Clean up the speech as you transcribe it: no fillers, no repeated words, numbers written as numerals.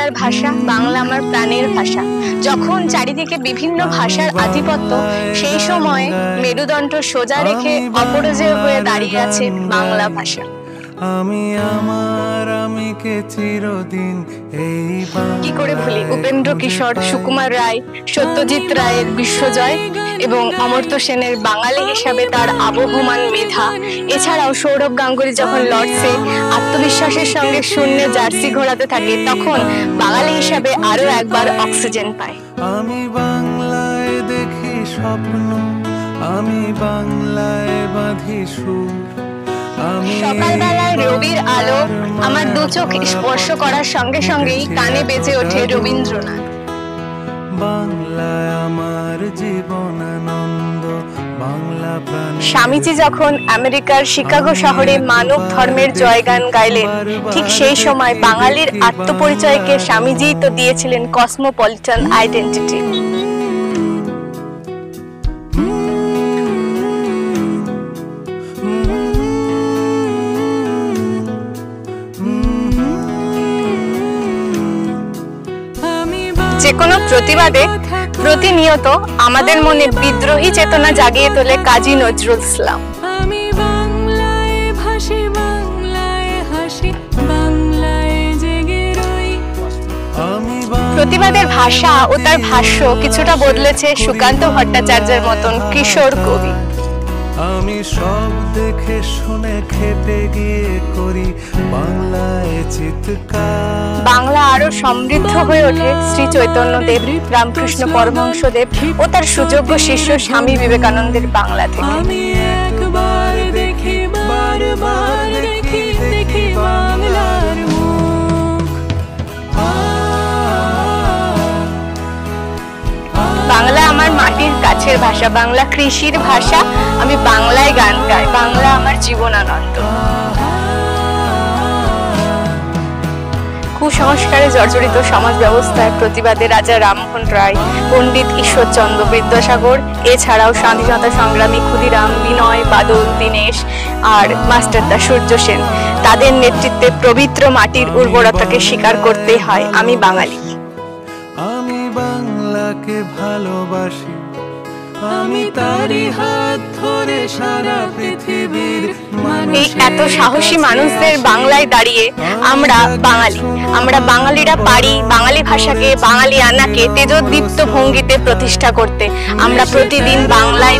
আমার ভাষা, বাংলা আমার প্রাণের ভাষা। যখন চারিদিকে বিভিন্ন ভাষার আধিপত্য, সেই সময় মেরুদণ্ড সোজা রেখে অপরাজেয় হয়ে দাঁড়িয়ে আছে বাংলা ভাষা। আমি আমার আমিকে চিরদিন এই কি করে ভুলি উপেন্দ্র কিশোর, সুকুমার রায়, সত্যজিৎ রায়ের বিশ্বজয় এবং অমর্ত্য সেনের বাঙালি হিসাবে তার আবহমান মেধা। এছাড়াও সৌরভ গাঙ্গুলি যখন লর্ডসে আত্মবিশ্বাসের সঙ্গে শূন্যে জার্সি ঘোরাতে থাকে, তখন বাঙালি হিসাবে আরো একবার অক্সিজেন পায়। আমি বাংলায় দেখি স্বপ্ন, আমি বাংলায় বাঁধি সুর। সকালবেলায় রবির আলো আমার দু চোখ স্পর্শ করার সঙ্গে সঙ্গেই কানে বেজে ওঠে রবীন্দ্রনাথ। বাংলায় আমার জীবনানন্দ, বাংলা প্রাণ। স্বামীজি যখন আমেরিকার শিকাগো শহরে মানব ধর্মের জয়গান গাইলেন, ঠিক সেই সময় বাঙালির আত্মপরিচয়কে স্বামীজি তো দিয়েছিলেন কসমোপলিটান আইডেন্টিটি। যে কোনো প্রতিবাদে প্রতিনিয়ত আমাদের মনে বিদ্রোহী চেতনা জাগিয়ে তোলে কাজী নজরুল ইসলাম। আমি বাংলায় ভাসি, বাংলায় হাসি, বাংলায় জেগে রই। প্রতিবাদের ভাষা ও তার ভাষ্য কিছুটা বদলেছে সুকান্ত ভট্টাচার্যের মতন কিশোর কবি। আমি সব দেখে শুনে খেপে গিয়ে করি বাংলায় চিৎকার। বাংলা আরো সমৃদ্ধ হয়ে ওঠে শ্রী চৈতন্যদেব, রামকৃষ্ণ পরমহংসদেব ও তার সুযোগ্য শিষ্য স্বামী বিবেকানন্দের বাংলা থেকে। আমি একবার দেখি, বারবার দেখি, দেখি বাংলার মুখ। বাংলা আমার মাটির কাছের ভাষা, বাংলা কৃষির ভাষা। আমি বাংলায় গান গাই, বাংলা আমার জীবনানন্দ। কুসংস্কারে জর্জরিত সমাজ ব্যবস্থায় প্রতিবাদে রাজা রামমোহন রায়, পণ্ডিত ঈশ্বরচন্দ্র বিদ্যাসাগর, এছাড়াও স্বাধীনতা সংগ্রামী ক্ষুদিরাম, বিনয়, বাদল, দীনেশ আর মাস্টারদা সূর্য সেন, তাদের নেতৃত্বে পবিত্র মাটির উর্বরতাকে স্বীকার করতেই হয়। আমি বাঙালি। আমি বাংলাকে ভালোবাসি, আমি তারই হাত ধরে সারা পৃথিবীর এই এত সাহসী মানুষদের বাংলায় দাঁড়িয়ে আমরা বাঙালি, আমরা বাঙালিরা পারি বাঙালি ভাষাকে, বাঙালি আনাকে তেজোদ্দীপ্ত ভঙ্গিতে প্রতিষ্ঠা করতে। আমরা প্রতিদিন বাংলায়